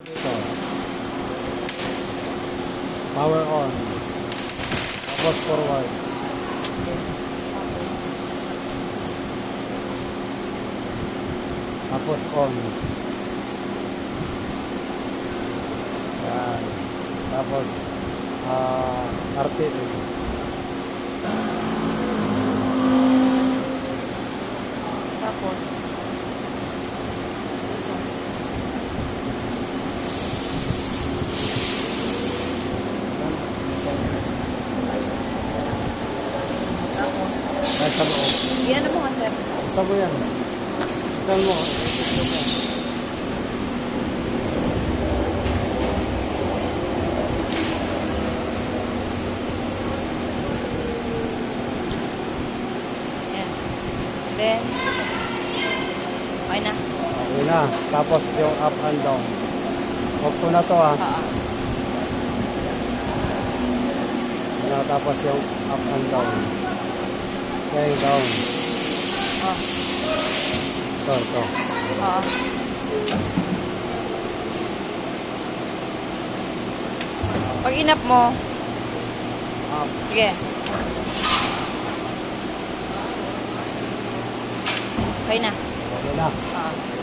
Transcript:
So, power on. Tapos forward. Tapos on. Yan. Tapos RPM. Tapos, tapos, Nasa loob. yan mo nga, sir. Sabo yan. Saan mo? Yan. Then, okay na. Okay na. Tapos yung up and down. Okto na to ah. Oo. Ano, tapos yung up and down. Okay, down. Oh. Ito. Oo. Pag inap mo, Up. sige. Okay na. Okay na. Oo.